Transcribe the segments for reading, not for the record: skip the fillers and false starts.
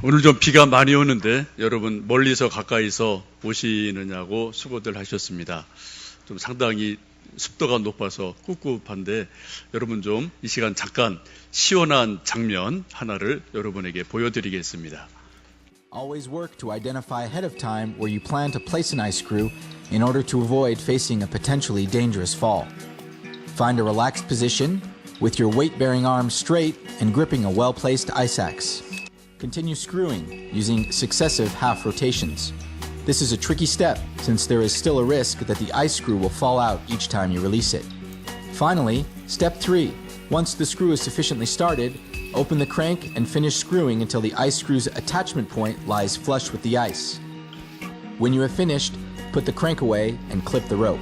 오늘 좀 비가 많이 오는데 여러분 멀리서 가까이서 오시느냐고 수고들 하셨습니다. 좀 상당히 습도가 높아서 꿉꿉한데 여러분 좀 이 시간 잠깐 시원한 장면 하나를 여러분에게 보여드리겠습니다. Always work to identify ahead of time where you plan to place an ice screw in order to avoid facing a potentially dangerous fall. Find a relaxed position with your weight-bearing arms straight and gripping a well-placed ice axe. Continue screwing using successive half rotations. This is a tricky step since there is still a risk that the ice screw will fall out each time you release it. Finally, step 3. Once the screw is sufficiently started, open the crank and finish screwing until the ice screw's attachment point lies flush with the ice. When you have finished, put the crank away and clip the rope.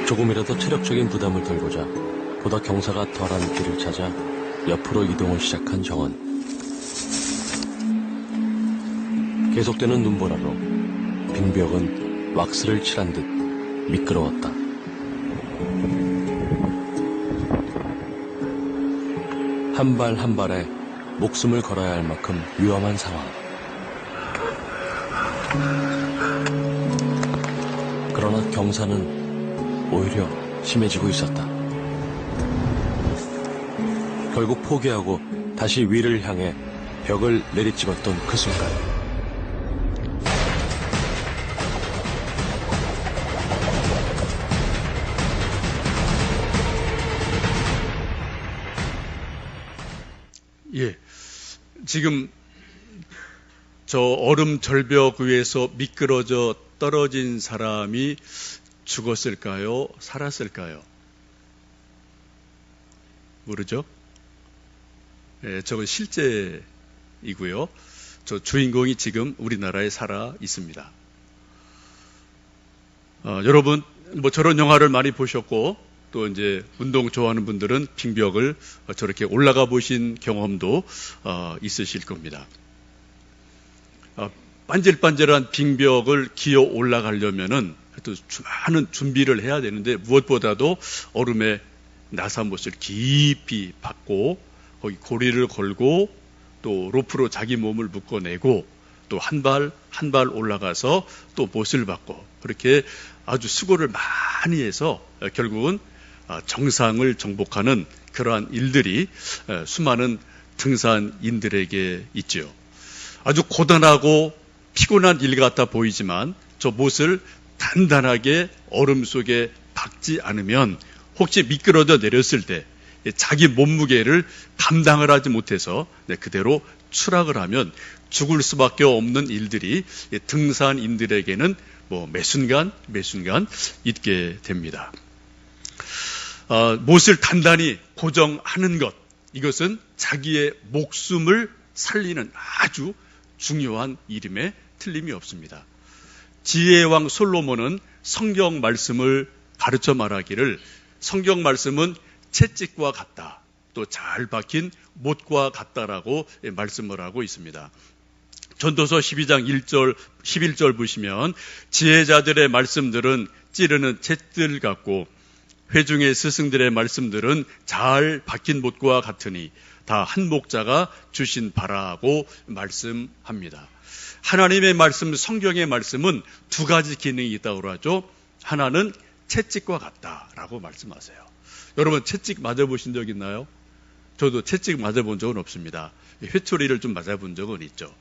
조금이라도 체력적인 부담을 덜고자 보다 경사가 덜한 길을 찾아 옆으로 이동을 시작한 정원. 계속되는 눈보라로 빙벽은 왁스를 칠한 듯 미끄러웠다. 한 발 한 발에 목숨을 걸어야 할 만큼 위험한 상황. 그러나 경사는 오히려 심해지고 있었다. 결국 포기하고 다시 위를 향해 벽을 내리찍었던 그 순간, 예, 지금 저 얼음 절벽 위에서 미끄러져 떨어진 사람이 죽었을까요? 살았을까요? 모르죠? 예, 저건 실제이고요. 저 주인공이 지금 우리나라에 살아 있습니다. 여러분, 뭐 저런 영화를 많이 보셨고, 또 이제 운동 좋아하는 분들은 빙벽을 저렇게 올라가 보신 경험도 있으실 겁니다. 반질반질한 빙벽을 기어 올라가려면은 또 많은 준비를 해야 되는데 무엇보다도 얼음에 나사못을 깊이 박고 거기 고리를 걸고 또 로프로 자기 몸을 묶어내고 또 한 발 한 발 올라가서 또 못을 박고 그렇게 아주 수고를 많이 해서 결국은 정상을 정복하는 그러한 일들이 수많은 등산인들에게 있죠. 아주 고단하고 피곤한 일 같아 보이지만 저 못을 단단하게 얼음 속에 박지 않으면 혹시 미끄러져 내렸을 때 자기 몸무게를 감당을 하지 못해서 그대로 추락을 하면 죽을 수밖에 없는 일들이 등산인들에게는 뭐 매순간 있게 됩니다. 못을 단단히 고정하는 것, 이것은 자기의 목숨을 살리는 아주 중요한 일임에 틀림이 없습니다. 지혜의 왕 솔로몬은 성경 말씀을 가르쳐 말하기를 성경 말씀은 채찍과 같다, 또 잘 박힌 못과 같다라고 말씀을 하고 있습니다. 전도서 12장 1절 11절 보시면 지혜자들의 말씀들은 찌르는 채들 같고 회중의 스승들의 말씀들은 잘 박힌 못과 같으니 다 한 목자가 주신 바라고 말씀합니다. 하나님의 말씀, 성경의 말씀은 두 가지 기능이 있다고 하죠. 하나는 채찍과 같다라고 말씀하세요. 여러분 채찍 맞아보신 적 있나요? 저도 채찍 맞아본 적은 없습니다. 회초리를 좀 맞아본 적은 있죠.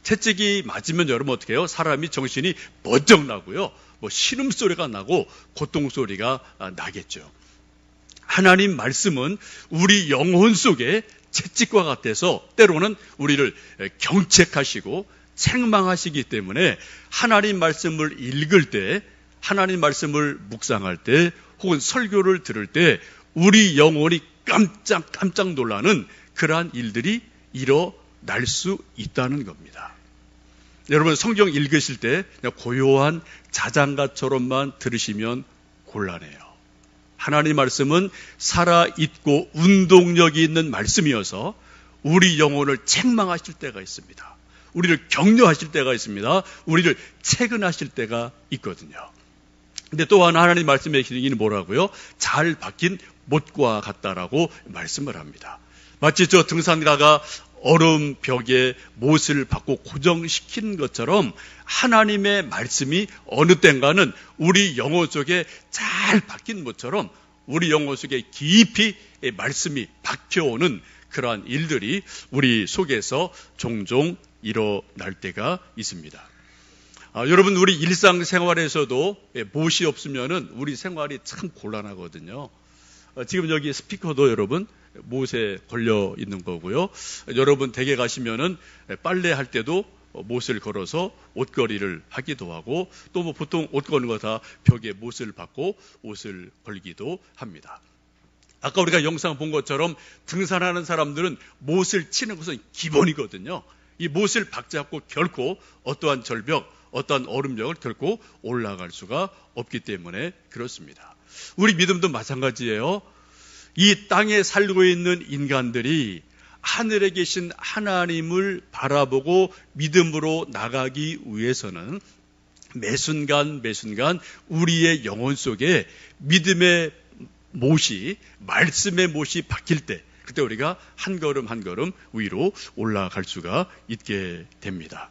채찍이 맞으면 여러분 어떻게 해요? 사람이 정신이 번쩍 나고요. 뭐 신음소리가 나고 고통소리가 나겠죠. 하나님 말씀은 우리 영혼 속에 채찍과 같아서 때로는 우리를 경책하시고 책망하시기 때문에 하나님 말씀을 읽을 때, 하나님 말씀을 묵상할 때, 혹은 설교를 들을 때 우리 영혼이 깜짝 놀라는 그러한 일들이 일어날 수 있다는 겁니다. 여러분, 성경 읽으실 때 그냥 고요한 자장가처럼만 들으시면 곤란해요. 하나님 말씀은 살아있고 운동력이 있는 말씀이어서 우리 영혼을 책망하실 때가 있습니다. 우리를 격려하실 때가 있습니다. 우리를 채근하실 때가 있거든요. 근데 또 하나님 말씀의 기능이 뭐라고요? 잘 박힌 못과 같다라고 말씀을 합니다. 마치 저 등산가가 얼음 벽에 못을 박고 고정시키는 것처럼 하나님의 말씀이 어느 땐가는 우리 영혼 속에 잘 박힌 못처럼 우리 영혼 속에 깊이 말씀이 박혀오는 그러한 일들이 우리 속에서 종종 일어날 때가 있습니다. 여러분, 우리 일상생활에서도 못이 없으면은 우리 생활이 참 곤란하거든요. 지금 여기 스피커도 여러분 못에 걸려 있는 거고요. 여러분 댁에 가시면은 빨래할 때도 못을 걸어서 옷걸이를 하기도 하고, 또 뭐 보통 옷 거는 거 다 벽에 못을 박고 옷을 걸기도 합니다. 아까 우리가 영상 본 것처럼 등산하는 사람들은 못을 치는 것은 기본이거든요. 이 못을 박지 않고 결코 어떠한 절벽, 어떠한 얼음벽을 결코 올라갈 수가 없기 때문에 그렇습니다. 우리 믿음도 마찬가지예요. 이 땅에 살고 있는 인간들이 하늘에 계신 하나님을 바라보고 못으로 나가기 위해서는 매 순간 우리의 영혼 속에 믿음의 못이, 말씀의 못이 박힐 때, 그때 우리가 한 걸음 위로 올라갈 수가 있게 됩니다.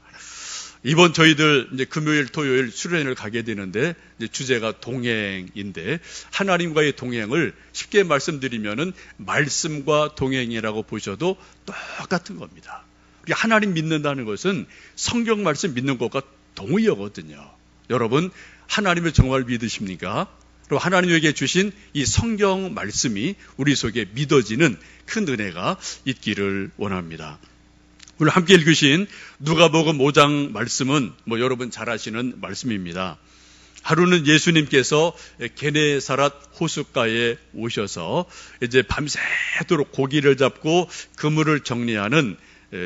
이번 저희들 이제 금요일, 토요일 수련회를 가게 되는데, 이제 주제가 동행인데, 하나님과의 동행을 쉽게 말씀드리면은 말씀과 동행이라고 보셔도 똑같은 겁니다. 하나님 믿는다는 것은 성경 말씀 믿는 것과 동의어거든요. 여러분, 하나님을 정말 믿으십니까? 그리고 하나님에게 주신 이 성경 말씀이 우리 속에 믿어지는 큰 은혜가 있기를 원합니다. 오늘 함께 읽으신 누가복음 5장 말씀은 여러분 잘 아시는 말씀입니다. 하루는 예수님께서 게네사렛 호숫가에 오셔서 이제 밤새도록 고기를 잡고 그물을 정리하는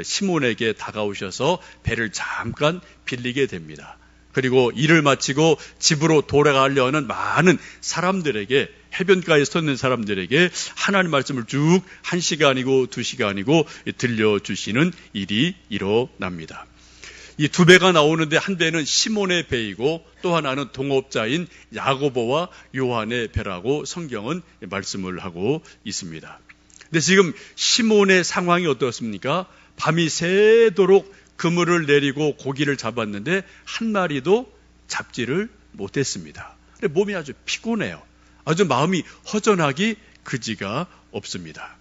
시몬에게 다가오셔서 배를 잠깐 빌리게 됩니다. 그리고 일을 마치고 집으로 돌아가려는 많은 사람들에게, 해변가에 서 있는 사람들에게 하나님 말씀을 쭉 1시간이고 2시간이고 들려주시는 일이 일어납니다. 이 두 배가 나오는데 한 배는 시몬의 배이고 또 하나는 동업자인 야고보와 요한의 배라고 성경은 말씀을 하고 있습니다. 근데 지금 시몬의 상황이 어떻습니까? 밤이 새도록 그물을 내리고 고기를 잡았는데 한 마리도 잡지를 못했습니다. 몸이 아주 피곤해요. 아주 마음이 허전하기 그지가 없습니다.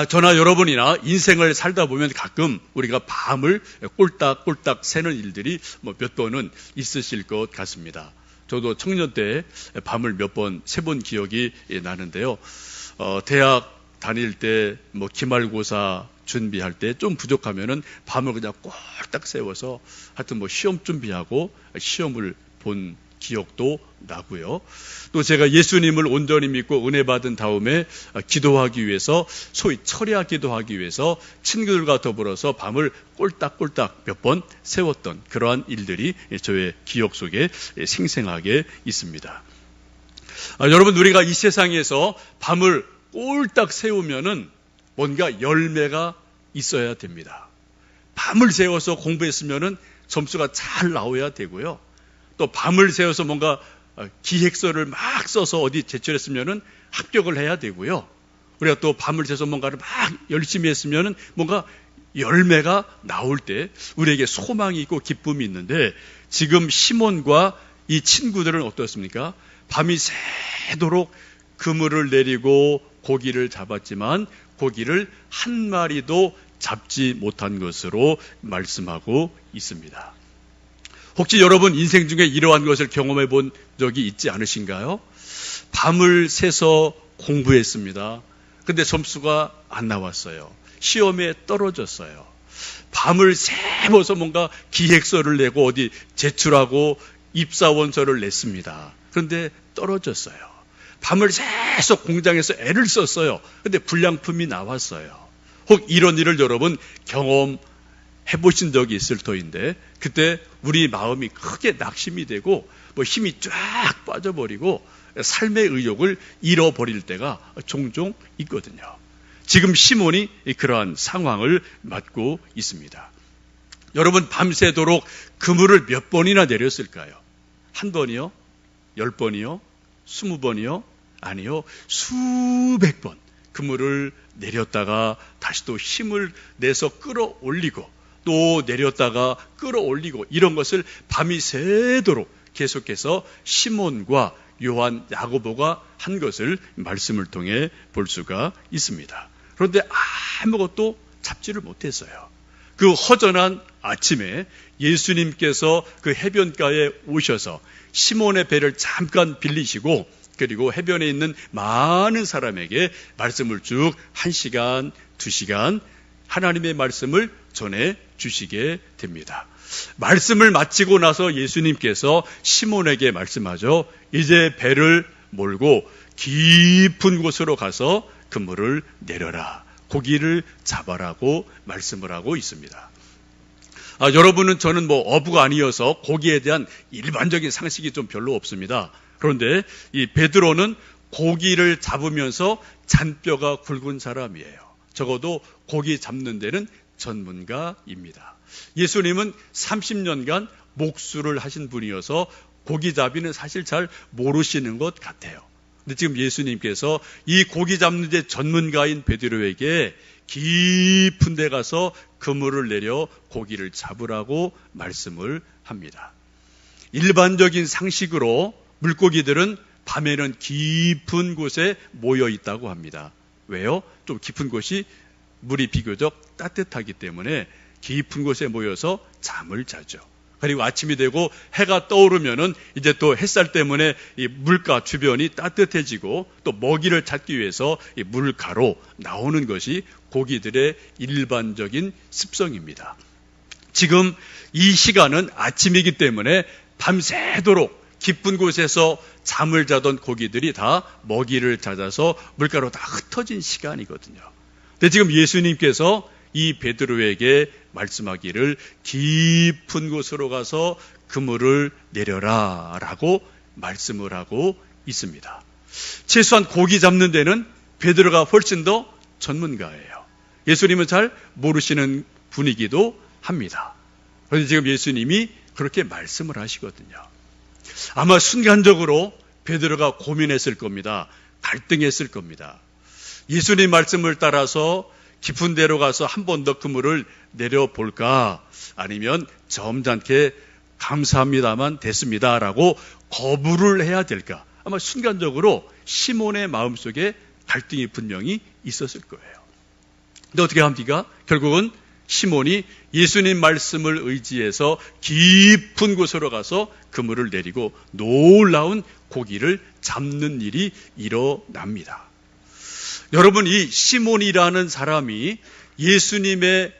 저나 여러분이나 인생을 살다 보면 가끔 우리가 밤을 꼴딱꼴딱 새는 일들이 몇 번은 있으실 것 같습니다. 저도 청년 때 밤을 몇 번 새본 기억이 나는데요. 대학 다닐 때 기말고사 준비할 때 좀 부족하면은 밤을 그냥 꼴딱 세워서 하여튼 시험 준비하고 시험을 본 기억도 나고요. 또 제가 예수님을 온전히 믿고 은혜 받은 다음에 기도하기 위해서, 소위 철야 기도하기 위해서 친구들과 더불어서 밤을 꼴딱꼴딱 몇 번 세웠던 그러한 일들이 저의 기억 속에 생생하게 있습니다. 여러분, 우리가 이 세상에서 밤을 꼴딱 세우면은 뭔가 열매가 있어야 됩니다. 밤을 새워서 공부했으면은 점수가 잘 나와야 되고요. 또 밤을 새워서 뭔가 기획서를 막 써서 어디 제출했으면은 합격을 해야 되고요. 우리가 또 밤을 새서 뭔가를 막 열심히 했으면은 뭔가 열매가 나올 때 우리에게 소망이 있고 기쁨이 있는데, 지금 시몬과 이 친구들은 어떻습니까? 밤이 새도록 그물을 내리고 고기를 잡았지만 고기를 한 마리도 잡지 못한 것으로 말씀하고 있습니다. 혹시 여러분 인생 중에 이러한 것을 경험해 본 적이 있지 않으신가요? 밤을 새서 공부했습니다. 근데 점수가 안 나왔어요. 시험에 떨어졌어요. 밤을 새워서 뭔가 기획서를 내고 어디 제출하고 입사원서를 냈습니다. 그런데 떨어졌어요. 밤을 새서 공장에서 애를 썼어요. 근데 불량품이 나왔어요. 혹 이런 일을 여러분 경험해 보신 적이 있을 터인데, 그때 우리 마음이 크게 낙심이 되고 힘이 쫙 빠져버리고 삶의 의욕을 잃어버릴 때가 종종 있거든요. 지금 시몬이 그러한 상황을 맞고 있습니다. 여러분, 밤새도록 그물을 몇 번이나 내렸을까요? 한 번이요? 10번이요? 20번이요? 아니요. 수백 번 그물을 내렸다가 다시 또 힘을 내서 끌어올리고 또 내렸다가 끌어올리고, 이런 것을 밤이 새도록 계속해서 시몬과 요한, 야고보가 한 것을 말씀을 통해 볼 수가 있습니다. 그런데 아무것도 잡지를 못했어요. 그 허전한 아침에 예수님께서 그 해변가에 오셔서 시몬의 배를 잠깐 빌리시고, 그리고 해변에 있는 많은 사람에게 말씀을 쭉 1시간, 2시간 하나님의 말씀을 전해 주시게 됩니다. 말씀을 마치고 나서 예수님께서 시몬에게 말씀하죠. 이제 배를 몰고 깊은 곳으로 가서 그물을 내려라. 고기를 잡아라고 말씀을 하고 있습니다. 여러분은, 저는 어부가 아니어서 고기에 대한 일반적인 상식이 좀 별로 없습니다. 그런데 이 베드로는 고기를 잡으면서 잔뼈가 굵은 사람이에요. 적어도 고기 잡는 데는 전문가입니다. 예수님은 30년간 목수를 하신 분이어서 고기잡이는 사실 잘 모르시는 것 같아요. 근데 지금 예수님께서 이 고기 잡는 데 전문가인 베드로에게 깊은 데 가서 그물을 내려 고기를 잡으라고 말씀을 합니다. 일반적인 상식으로 물고기들은 밤에는 깊은 곳에 모여 있다고 합니다. 왜요? 좀 깊은 곳이 물이 비교적 따뜻하기 때문에 깊은 곳에 모여서 잠을 자죠. 그리고 아침이 되고 해가 떠오르면은 이제 또 햇살 때문에 이 물가 주변이 따뜻해지고 또 먹이를 찾기 위해서 이 물가로 나오는 것이 고기들의 일반적인 습성입니다. 지금 이 시간은 아침이기 때문에 밤새도록 깊은 곳에서 잠을 자던 고기들이 다 먹이를 찾아서 물가로 다 흩어진 시간이거든요. 근데 지금 예수님께서 이 베드로에게 말씀하기를 깊은 곳으로 가서 그물을 내려라 라고 말씀을 하고 있습니다. 최소한 고기 잡는 데는 베드로가 훨씬 더 전문가예요. 예수님은 잘 모르시는 분이기도 합니다. 그런데 지금 예수님이 그렇게 말씀을 하시거든요. 아마 순간적으로 베드로가 고민했을 겁니다. 갈등했을 겁니다. 예수님 말씀을 따라서 깊은 데로 가서 한 번 더 그물을 내려볼까, 아니면 점잖게 감사합니다만 됐습니다라고 거부를 해야 될까. 아마 순간적으로 시몬의 마음속에 갈등이 분명히 있었을 거예요. 근데 어떻게 합니까? 결국은 시몬이 예수님 말씀을 의지해서 깊은 곳으로 가서 그물을 내리고 놀라운 고기를 잡는 일이 일어납니다. 여러분, 이 시몬이라는 사람이 예수님의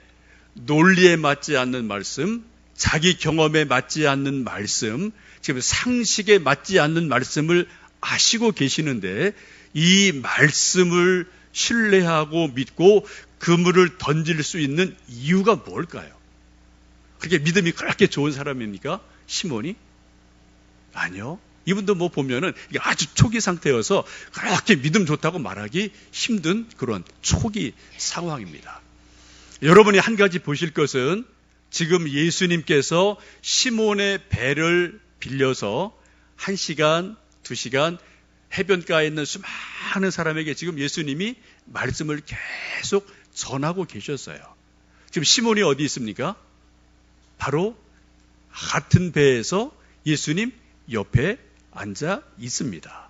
논리에 맞지 않는 말씀, 자기 경험에 맞지 않는 말씀, 지금 상식에 맞지 않는 말씀을 아시고 계시는데 이 말씀을 신뢰하고 믿고 그물을 던질 수 있는 이유가 뭘까요? 그렇게 믿음이 그렇게 좋은 사람입니까? 시몬이? 아니요. 이분도 보면은 아주 초기 상태여서 그렇게 믿음 좋다고 말하기 힘든 그런 초기 상황입니다. 여러분이 한 가지 보실 것은, 지금 예수님께서 시몬의 배를 빌려서 1시간, 2시간 해변가에 있는 수많은 사람에게 지금 예수님이 말씀을 계속 전하고 계셨어요. 지금 시몬이 어디 있습니까? 바로 같은 배에서 예수님 옆에 앉아 있습니다.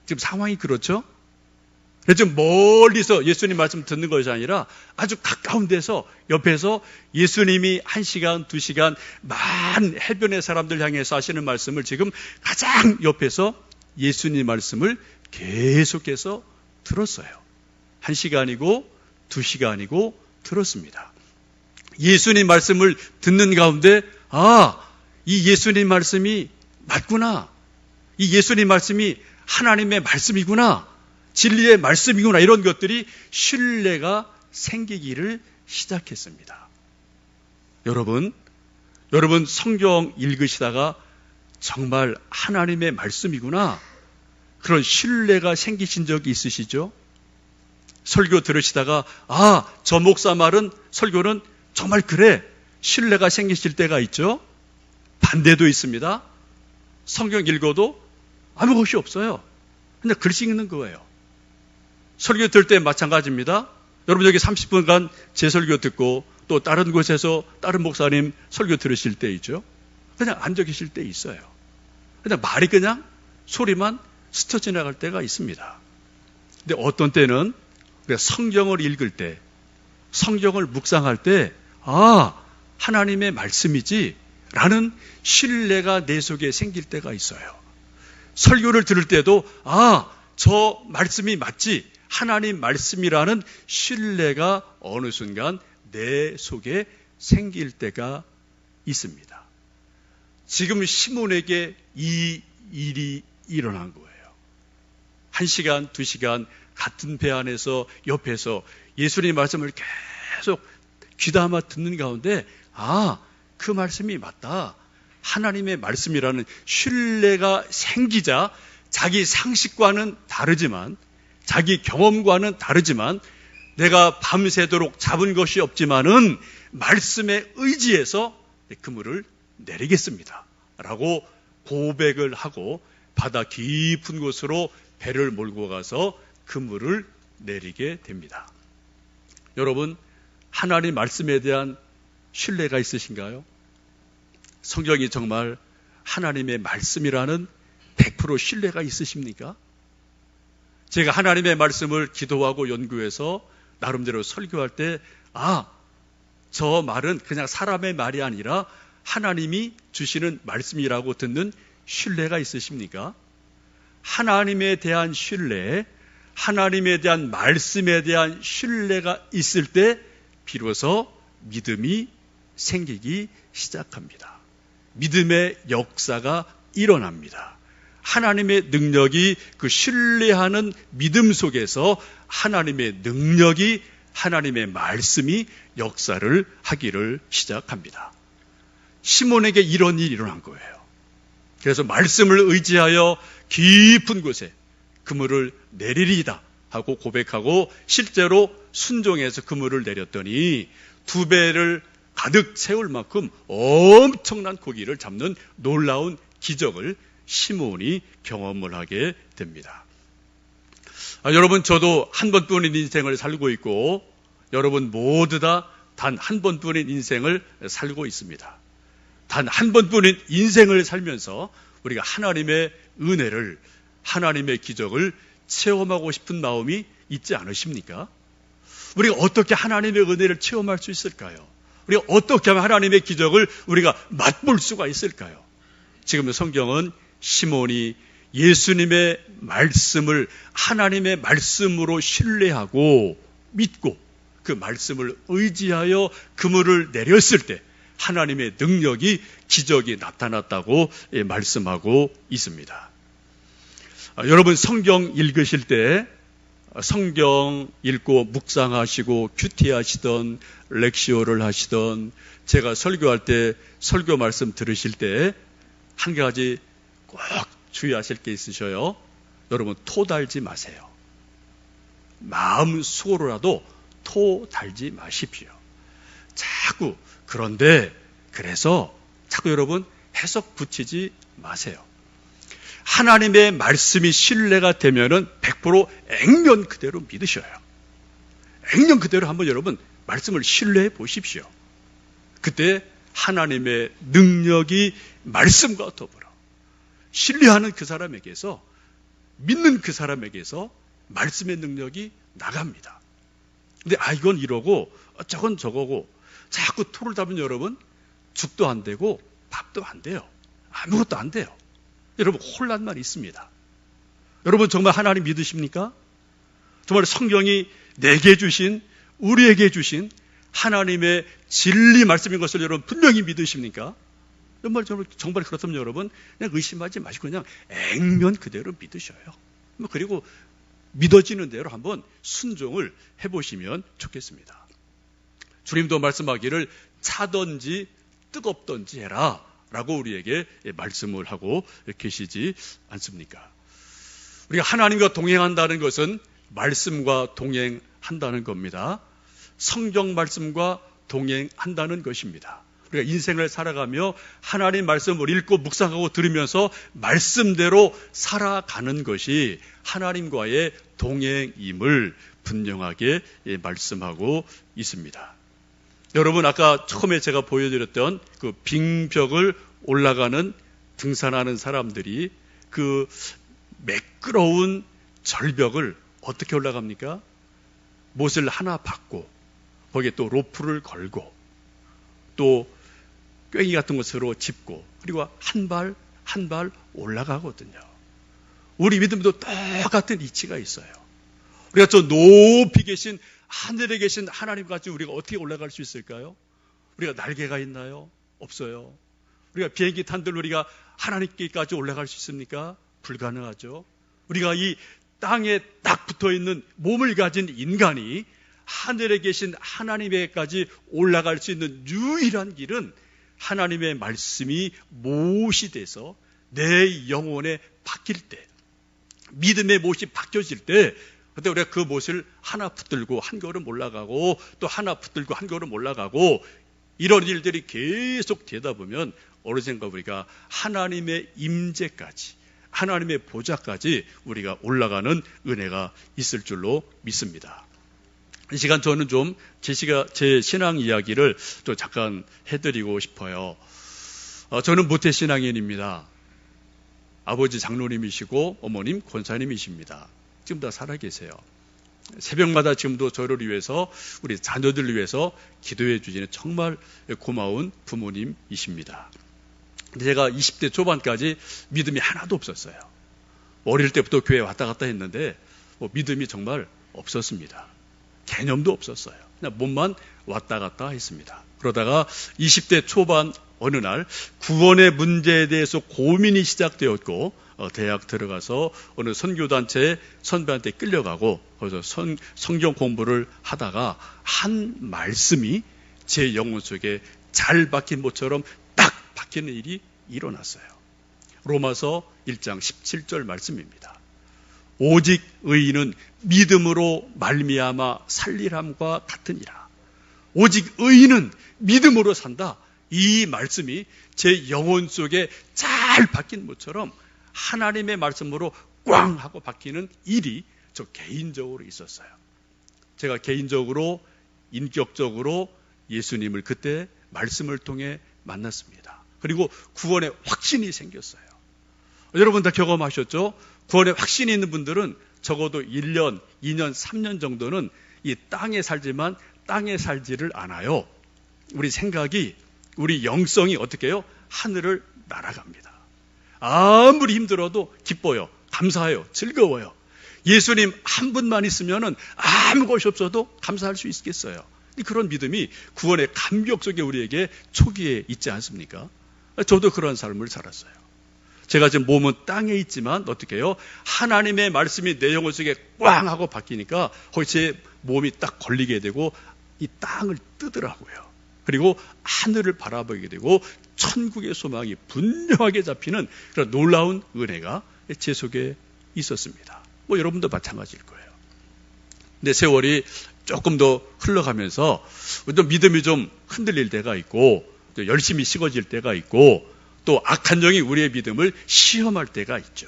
지금 상황이 그렇죠? 그래서 멀리서 예수님 말씀 듣는 것이 아니라 아주 가까운 데서 옆에서 예수님이 1시간, 2시간 많은 해변의 사람들 향해서 하시는 말씀을 지금 가장 옆에서 예수님 말씀을 계속해서 들었어요. 1시간이고 2시간이고 들었습니다. 예수님 말씀을 듣는 가운데 이 예수님 말씀이 맞구나. 이 예수님 말씀이 하나님의 말씀이구나. 진리의 말씀이구나. 이런 것들이 신뢰가 생기기를 시작했습니다. 여러분 성경 읽으시다가 정말 하나님의 말씀이구나. 그런 신뢰가 생기신 적이 있으시죠? 설교 들으시다가 저 목사 말은 설교는 정말 그래. 신뢰가 생기실 때가 있죠? 반대도 있습니다. 성경 읽어도 아무 것이 없어요. 그냥 글씨 읽는 거예요. 설교 들을 때 마찬가지입니다. 여러분 여기 30분간 제 설교 듣고 또 다른 곳에서 다른 목사님 설교 들으실 때 있죠? 그냥 앉아 계실 때 있어요. 그냥 말이 그냥 소리만 스쳐 지나갈 때가 있습니다. 근데 어떤 때는 성경을 읽을 때, 성경을 묵상할 때 하나님의 말씀이지 라는 신뢰가 내 속에 생길 때가 있어요. 설교를 들을 때도 저 말씀이 맞지, 하나님 말씀이라는 신뢰가 어느 순간 내 속에 생길 때가 있습니다. 지금 시몬에게 이 일이 일어난 거예요. 1시간, 2시간 같은 배 안에서 옆에서 예수님의 말씀을 계속 귀담아 듣는 가운데 그 말씀이 맞다. 하나님의 말씀이라는 신뢰가 생기자 자기 상식과는 다르지만 자기 경험과는 다르지만 내가 밤새도록 잡은 것이 없지만은 말씀에 의지해서 그물을 내리겠습니다. 라고 고백을 하고 바다 깊은 곳으로 배를 몰고 가서 그물을 내리게 됩니다. 여러분, 하나님 말씀에 대한 신뢰가 있으신가요? 성경이 정말 하나님의 말씀이라는 100% 신뢰가 있으십니까? 제가 하나님의 말씀을 기도하고 연구해서 나름대로 설교할 때 저 말은 그냥 사람의 말이 아니라 하나님이 주시는 말씀이라고 듣는 신뢰가 있으십니까? 하나님에 대한 신뢰, 하나님에 대한 말씀에 대한 신뢰가 있을 때 비로소 믿음이 생기기 시작합니다. 믿음의 역사가 일어납니다. 하나님의 능력이 그 신뢰하는 믿음 속에서 하나님의 능력이, 하나님의 말씀이 역사를 하기를 시작합니다. 시몬에게 이런 일이 일어난 거예요. 그래서 말씀을 의지하여 깊은 곳에 그물을 내리리이다 하고 고백하고 실제로 순종해서 그물을 내렸더니 2배를 가득 채울 만큼 엄청난 고기를 잡는 놀라운 기적을 시몬이 경험을 하게 됩니다. 여러분, 저도 한 번뿐인 인생을 살고 있고 여러분 모두 다 단 한 번뿐인 인생을 살고 있습니다. 단 한 번뿐인 인생을 살면서 우리가 하나님의 은혜를, 하나님의 기적을 체험하고 싶은 마음이 있지 않으십니까? 우리가 어떻게 하나님의 은혜를 체험할 수 있을까요? 우리가 어떻게 하면 하나님의 기적을 우리가 맛볼 수가 있을까요? 지금 성경은 시몬이 예수님의 말씀을 하나님의 말씀으로 신뢰하고 믿고 그 말씀을 의지하여 그물을 내렸을 때 하나님의 능력이, 기적이 나타났다고 말씀하고 있습니다. 여러분, 성경 읽으실 때 성경 읽고 묵상하시고 큐티하시던 렉시오를 하시던 제가 설교할 때 설교 말씀 들으실 때 한 가지 꼭 주의하실 게 있으셔요. 여러분, 토 달지 마세요. 마음 속으로라도 토 달지 마십시오. 그래서 자꾸 여러분 해석 붙이지 마세요. 하나님의 말씀이 신뢰가 되면은 100% 액면 그대로 믿으셔요. 액면 그대로 한번 여러분 말씀을 신뢰해 보십시오. 그때 하나님의 능력이 말씀과 더불어 신뢰하는 그 사람에게서, 믿는 그 사람에게서 말씀의 능력이 나갑니다. 근데 이건 이러고 저건 저거고 자꾸 토를 달면 여러분 죽도 안 되고 밥도 안 돼요. 아무것도 안 돼요. 여러분 혼란만 있습니다. 여러분 정말 하나님 믿으십니까? 정말 성경이 내게 주신, 우리에게 주신 하나님의 진리 말씀인 것을 여러분 분명히 믿으십니까? 정말 그렇다면 여러분 그냥 의심하지 마시고 그냥 액면 그대로 믿으셔요. 그리고 믿어지는 대로 한번 순종을 해보시면 좋겠습니다. 주님도 말씀하기를 차든지 뜨겁든지 해라 라고 우리에게 말씀을 하고 계시지 않습니까? 우리가 하나님과 동행한다는 것은 말씀과 동행한다는 겁니다. 성경 말씀과 동행한다는 것입니다. 우리가 인생을 살아가며 하나님 말씀을 읽고 묵상하고 들으면서 말씀대로 살아가는 것이 하나님과의 동행임을 분명하게 말씀하고 있습니다. 여러분 아까 처음에 제가 보여드렸던 그 빙벽을 올라가는 등산하는 사람들이 그 매끄러운 절벽을 어떻게 올라갑니까? 못을 하나 박고 거기에 또 로프를 걸고 또 괭이 같은 것으로 짚고 그리고 한 발 한 발 올라가거든요. 우리 믿음도 똑같은 이치가 있어요. 우리가 저 높이 계신 하늘에 계신 하나님까지 우리가 어떻게 올라갈 수 있을까요? 우리가 날개가 있나요? 없어요. 우리가 비행기 탄들 우리가 하나님께까지 올라갈 수 있습니까? 불가능하죠. 우리가 이 땅에 딱 붙어있는 몸을 가진 인간이 하늘에 계신 하나님에게까지 올라갈 수 있는 유일한 길은 하나님의 말씀이 못이 돼서 내 영혼에 박힐 때, 믿음의 못이 박혀질 때, 그때 우리가 그 못을 하나 붙들고 한 걸음 올라가고 또 하나 붙들고 한 걸음 올라가고 이런 일들이 계속 되다 보면 어느샌가 우리가 하나님의 임재까지, 하나님의 보좌까지 우리가 올라가는 은혜가 있을 줄로 믿습니다. 이 시간 저는 좀 제 신앙 이야기를 또 잠깐 해드리고 싶어요. 저는 모태신앙인입니다. 아버지 장로님이시고 어머님 권사님이십니다. 지금 다 살아계세요. 새벽마다 지금도 저를 위해서 우리 자녀들을 위해서 기도해 주시는 정말 고마운 부모님이십니다. 제가 20대 초반까지 믿음이 하나도 없었어요. 어릴 때부터 교회 왔다 갔다 했는데 믿음이 정말 없었습니다. 개념도 없었어요. 그냥 몸만 왔다 갔다 했습니다. 그러다가 20대 초반 어느 날 구원의 문제에 대해서 고민이 시작되었고 대학 들어가서 어느 선교단체 선배한테 끌려가고 거기서 성경 공부를 하다가 한 말씀이 제 영혼 속에 잘 박힌 못처럼 딱 박히는 일이 일어났어요. 로마서 1장 17절 말씀입니다. 오직 의인은 믿음으로 말미암아 살리람과 같으니라. 오직 의인은 믿음으로 산다. 이 말씀이 제 영혼 속에 잘 박힌 못처럼 하나님의 말씀으로 꽝 하고 박히는 일이 저 개인적으로 있었어요. 제가 개인적으로 인격적으로 예수님을 그때 말씀을 통해 만났습니다. 그리고 구원의 확신이 생겼어요. 여러분 다 경험하셨죠? 구원의 확신이 있는 분들은 적어도 1년, 2년, 3년 정도는 이 땅에 살지만 땅에 살지를 않아요. 우리 생각이, 우리 영성이 어떻게 해요? 하늘을 날아갑니다. 아무리 힘들어도 기뻐요. 감사해요. 즐거워요. 예수님 한 분만 있으면 아무 것이 없어도 감사할 수 있겠어요. 그런 믿음이 구원의 감격 속에 우리에게 초기에 있지 않습니까? 저도 그런 삶을 살았어요. 제가 지금 몸은 땅에 있지만 어떻게 해요? 하나님의 말씀이 내 영혼 속에 꽝 하고 바뀌니까 거기 제 몸이 딱 걸리게 되고 이 땅을 뜨더라고요. 그리고 하늘을 바라보게 되고 천국의 소망이 분명하게 잡히는 그런 놀라운 은혜가 제 속에 있었습니다. 여러분도 마찬가지일 거예요. 근데 세월이 조금 더 흘러가면서 믿음이 좀 흔들릴 때가 있고 또 열심히 식어질 때가 있고 또 악한 영이 우리의 믿음을 시험할 때가 있죠.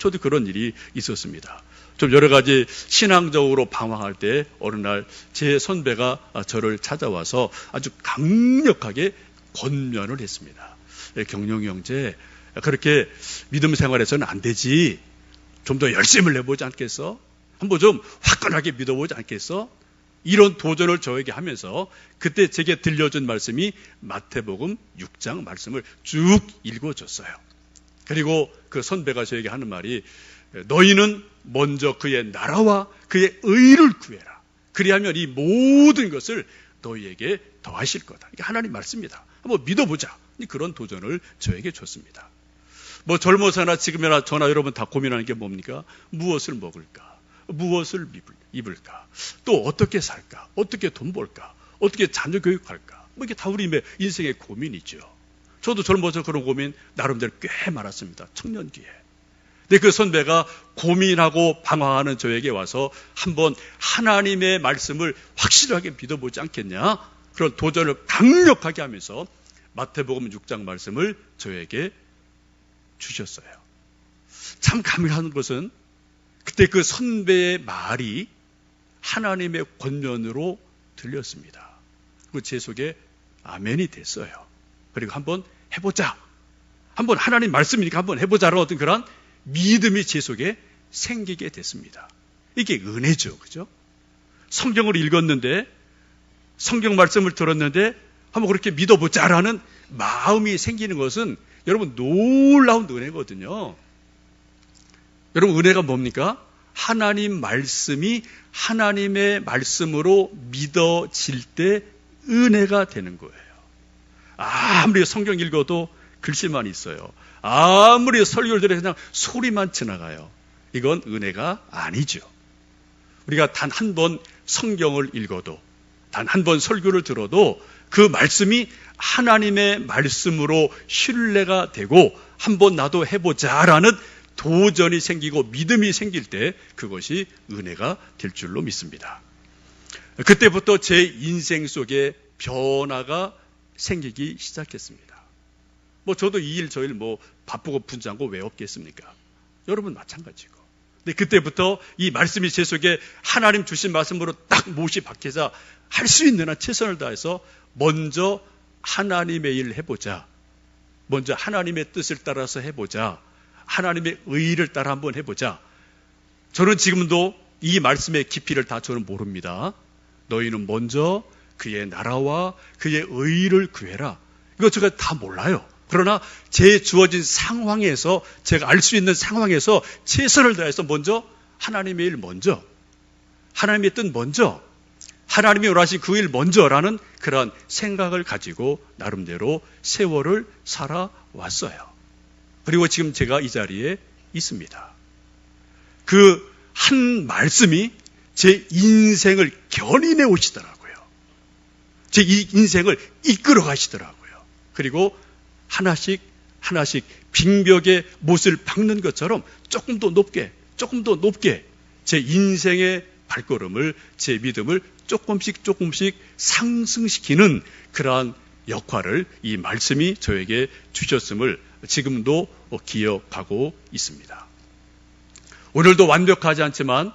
저도 그런 일이 있었습니다. 좀 여러 가지 신앙적으로 방황할 때 어느 날 제 선배가 저를 찾아와서 아주 강력하게 권면을 했습니다. 경룡이 형제, 그렇게 믿음 생활에서는 안 되지. 좀 더 열심을 내보지 않겠어? 한번 좀 화끈하게 믿어보지 않겠어? 이런 도전을 저에게 하면서 그때 제게 들려준 말씀이 마태복음 6장 말씀을 쭉 읽어줬어요. 그리고 그 선배가 저에게 하는 말이 너희는 먼저 그의 나라와 그의 의를 구해라. 그리하면 이 모든 것을 너희에게 더하실 거다. 이게 하나님 말씀입니다. 한번 믿어보자. 그런 도전을 저에게 줬습니다. 뭐 젊어서나 지금이나 저나 여러분 다 고민하는 게 뭡니까? 무엇을 먹을까? 무엇을 입을까? 또 어떻게 살까? 어떻게 돈 벌까? 어떻게 자녀 교육할까? 뭐 이게 다 우리 인생의 고민이죠. 저도 젊어서 그런 고민 나름대로 꽤 많았습니다. 청년기에. 근데 그 선배가 고민하고 방황하는 저에게 와서 한번 하나님의 말씀을 확실하게 믿어보지 않겠냐? 그런 도전을 강력하게 하면서 마태복음 6장 말씀을 저에게 주셨어요. 참 감회한 것은 그때 그 선배의 말이 하나님의 권면으로 들렸습니다. 그리고 제 속에 아멘이 됐어요. 그리고 한번 해보자. 한번 하나님 말씀이니까 한번 해보자라는 어떤 그런 믿음이 제 속에 생기게 됐습니다. 이게 은혜죠. 그죠? 성경을 읽었는데, 성경 말씀을 들었는데, 한번 그렇게 믿어보자라는 마음이 생기는 것은 여러분 놀라운 은혜거든요. 여러분 은혜가 뭡니까? 하나님 말씀이 하나님의 말씀으로 믿어질 때 은혜가 되는 거예요. 아무리 성경 읽어도 글씨만 있어요. 아무리 설교를 들어도 그냥 소리만 지나가요. 이건 은혜가 아니죠. 우리가 단 한 번 성경을 읽어도, 단 한 번 설교를 들어도 그 말씀이 하나님의 말씀으로 신뢰가 되고 한번 나도 해보자라는 도전이 생기고 믿음이 생길 때 그것이 은혜가 될 줄로 믿습니다. 그때부터 제 인생 속에 변화가 생기기 시작했습니다. 뭐 저도 이 일 저 일 뭐 바쁘고 분주하고 왜 없겠습니까? 여러분 마찬가지고. 근데 그때부터 이 말씀이 제 속에 하나님 주신 말씀으로 딱 못이 박혀서 할 수 있는 한 최선을 다해서 먼저 하나님의 일을 해보자. 먼저 하나님의 뜻을 따라서 해보자. 하나님의 의를 따라 한번 해보자. 저는 지금도 이 말씀의 깊이를 다 저는 모릅니다. 너희는 먼저 그의 나라와 그의 의를 구해라. 이거 제가 다 몰라요. 그러나 제 주어진 상황에서 제가 알 수 있는 상황에서 최선을 다해서 먼저 하나님의 일 먼저, 하나님의 뜻 먼저, 하나님이 원하신 그 일 먼저라는 그런 생각을 가지고 나름대로 세월을 살아왔어요. 그리고 지금 제가 이 자리에 있습니다. 그 한 말씀이 제 인생을 견인해 오시더라고요. 제 인생을 이끌어 가시더라고요. 그리고 하나씩 빙벽에 못을 박는 것처럼 조금 더 높게 제 인생의 발걸음을, 제 믿음을 조금씩 상승시키는 그러한 역할을 이 말씀이 저에게 주셨음을 지금도 기억하고 있습니다. 오늘도 완벽하지 않지만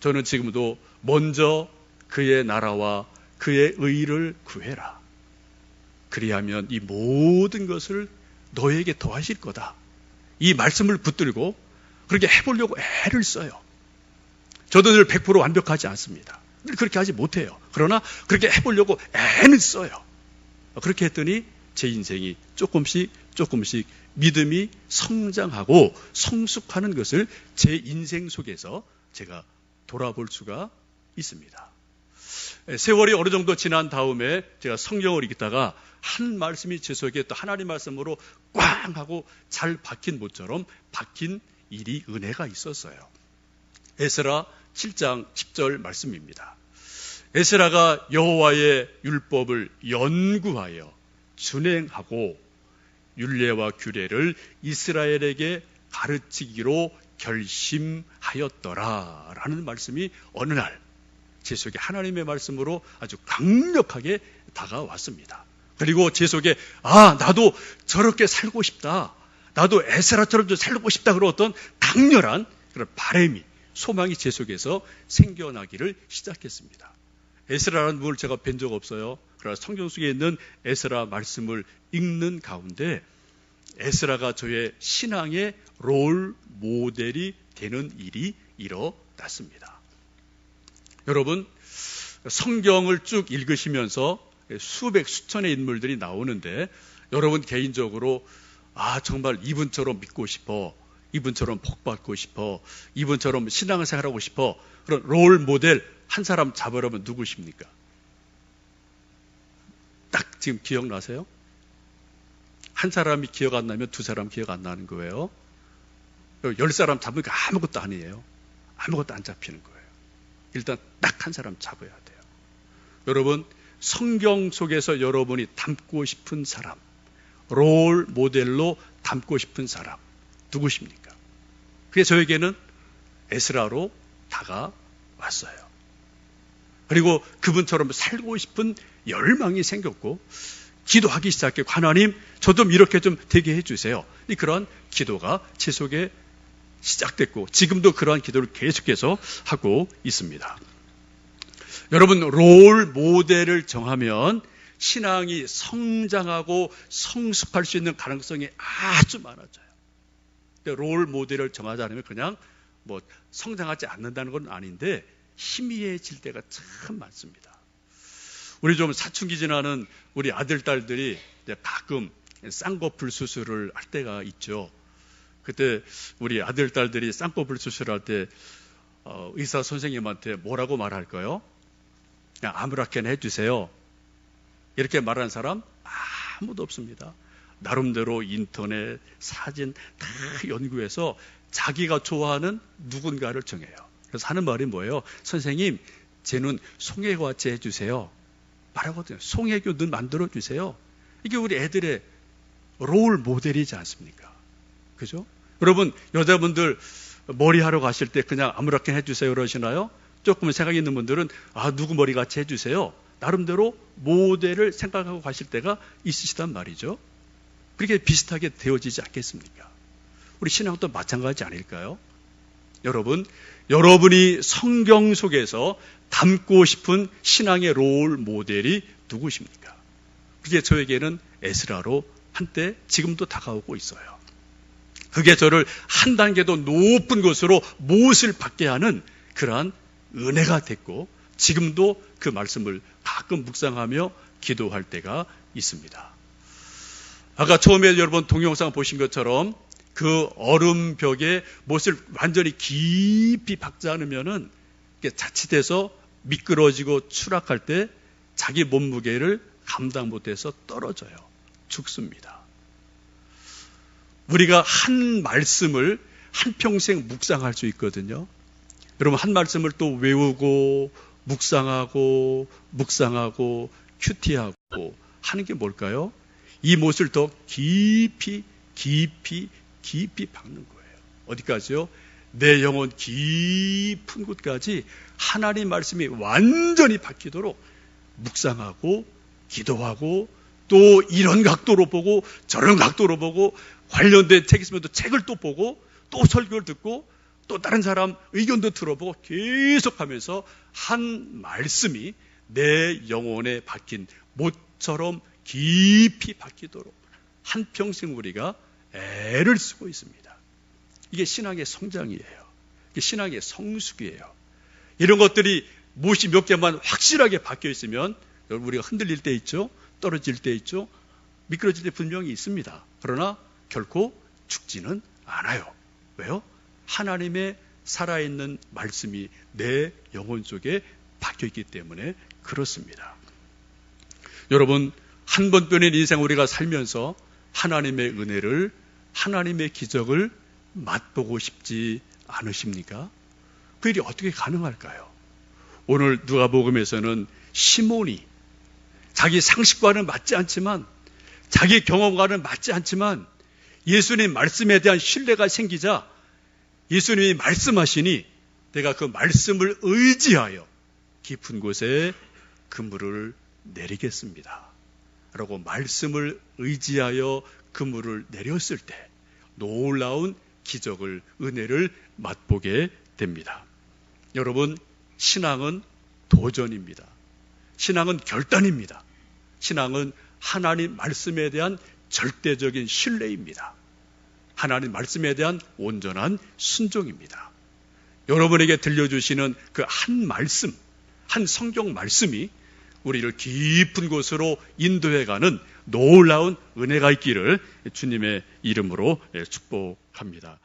저는 지금도 먼저 그의 나라와 그의 의를 구해라. 그리하면 이 모든 것을 너에게 더하실 거다. 이 말씀을 붙들고 그렇게 해보려고 애를 써요. 저도 늘 100% 완벽하지 않습니다. 늘 그렇게 하지 못해요. 그러나 그렇게 해보려고 애는 써요. 그렇게 했더니 제 인생이 조금씩 믿음이 성장하고 성숙하는 것을 제 인생 속에서 제가 돌아볼 수가 있습니다. 세월이 어느 정도 지난 다음에 제가 성경을 읽다가 한 말씀이 제 속에 또 하나님 말씀으로 꽝 하고 잘 박힌 못처럼 박힌 일이 은혜가 있었어요. 에스라 7장 10절 말씀입니다. 에스라가 여호와의 율법을 연구하여 준행하고 율례와 규례를 이스라엘에게 가르치기로 결심하였더라 라는 말씀이 어느 날 제 속에 하나님의 말씀으로 아주 강력하게 다가왔습니다. 그리고 제 속에 나도 저렇게 살고 싶다. 나도 에스라처럼 좀 살고 싶다. 그런 어떤 강렬한 그런 바람이, 소망이 제 속에서 생겨나기를 시작했습니다. 에스라라는 분을 제가 뵌 적 없어요. 그러나 성경 속에 있는 에스라 말씀을 읽는 가운데 에스라가 저의 신앙의 롤 모델이 되는 일이 일어났습니다. 여러분, 성경을 쭉 읽으시면서 수백 수천의 인물들이 나오는데 여러분 개인적으로 정말 이분처럼 믿고 싶어, 이분처럼 복받고 싶어, 이분처럼 신앙생활하고 싶어, 그런 롤 모델 한 사람 잡으려면 누구십니까? 딱 지금 기억나세요? 한 사람이 기억 안 나면 두 사람 기억 안 나는 거예요. 10사람 잡으니까 아무것도 아니에요. 아무것도 안 잡히는 거예요. 일단 딱 한 사람 잡아야 돼요. 여러분, 성경 속에서 여러분이 닮고 싶은 사람, 롤 모델로 닮고 싶은 사람 누구십니까? 그게 저에게는 에스라로 다가왔어요. 그리고 그분처럼 살고 싶은 열망이 생겼고 기도하기 시작했고, 하나님 저 좀 이렇게 좀 되게 해주세요. 그런 기도가 제 속에 시작됐고 지금도 그러한 기도를 계속해서 하고 있습니다. 여러분, 롤 모델을 정하면 신앙이 성장하고 성숙할 수 있는 가능성이 아주 많아져요. 롤 모델을 정하지 않으면 그냥 뭐 성장하지 않는다는 건 아닌데 희미해질 때가 참 많습니다. 우리 좀 사춘기 지나는 우리 아들, 딸들이 가끔 쌍꺼풀 수술을 할 때가 있죠. 그때 우리 아들, 딸들이 쌍꺼풀 수술할 때 의사 선생님한테 뭐라고 말할까요? 그냥 아무렇게나 해주세요. 이렇게 말하는 사람 아무도 없습니다. 나름대로 인터넷, 사진 다 연구해서 자기가 좋아하는 누군가를 정해요. 그래서 하는 말이 뭐예요? 선생님, 제 눈 송혜교같이 해주세요. 말하거든요. 송혜교 눈 만들어주세요. 이게 우리 애들의 롤 모델이지 않습니까? 그죠? 여러분, 여자분들 머리하러 가실 때 그냥 아무렇게 해주세요 그러시나요? 조금 생각 있는 분들은 누구 머리같이 해주세요. 나름대로 모델을 생각하고 가실 때가 있으시단 말이죠. 그렇게 비슷하게 되어지지 않겠습니까? 우리 신앙도 마찬가지 아닐까요? 여러분, 여러분이 성경 속에서 닮고 싶은 신앙의 롤 모델이 누구십니까? 그게 저에게는 에스라로 한때 지금도 다가오고 있어요. 그게 저를 한 단계 더 높은 곳으로 못을 받게 하는 그러한 은혜가 됐고 지금도 그 말씀을 가끔 묵상하며 기도할 때가 있습니다. 아까 처음에 여러분 동영상 보신 것처럼 그 얼음벽에 못을 완전히 깊이 박지 않으면은 자칫해서 미끄러지고 추락할 때 자기 몸무게를 감당 못해서 떨어져요. 죽습니다. 우리가 한 말씀을 한평생 묵상할 수 있거든요. 여러분, 한 말씀을 또 외우고 묵상하고 큐티하고 하는 게 뭘까요? 이 못을 더 깊이 박는 거예요. 어디까지요? 내 영혼 깊은 곳까지 하나님 말씀이 완전히 박히도록 묵상하고 기도하고 또 이런 각도로 보고 저런 각도로 보고 관련된 책 있으면 또 책을 또 보고 또 설교를 듣고 또 다른 사람 의견도 들어보고 계속하면서 한 말씀이 내 영혼에 박힌 못처럼 깊이 박히도록 한평생 우리가 애를 쓰고 있습니다. 이게 신앙의 성장이에요. 이게 신앙의 성숙이에요. 이런 것들이 못이 몇 개만 확실하게 박혀 있으면 여러분, 우리가 흔들릴 때 있죠. 떨어질 때 있죠. 미끄러질 때 분명히 있습니다. 그러나 결코 죽지는 않아요. 왜요? 하나님의 살아있는 말씀이 내 영혼 속에 박혀있기 때문에 그렇습니다. 여러분, 한 번뿐인 인생 우리가 살면서 하나님의 은혜를, 하나님의 기적을 맛보고 싶지 않으십니까? 그 일이 어떻게 가능할까요? 오늘 누가복음에서는 시몬이 자기 상식과는 맞지 않지만, 자기 경험과는 맞지 않지만 예수님 말씀에 대한 신뢰가 생기자 예수님이 말씀하시니 내가 그 말씀을 의지하여 깊은 곳에 그물을 내리겠습니다 라고 말씀을 의지하여 그물을 내렸을 때 놀라운 기적을, 은혜를 맛보게 됩니다. 여러분, 신앙은 도전입니다. 신앙은 결단입니다. 신앙은 하나님 말씀에 대한 절대적인 신뢰입니다. 하나님 말씀에 대한 온전한 순종입니다. 여러분에게 들려주시는 그 한 말씀, 한 성경 말씀이 우리를 깊은 곳으로 인도해가는 놀라운 은혜가 있기를 주님의 이름으로 축복합니다.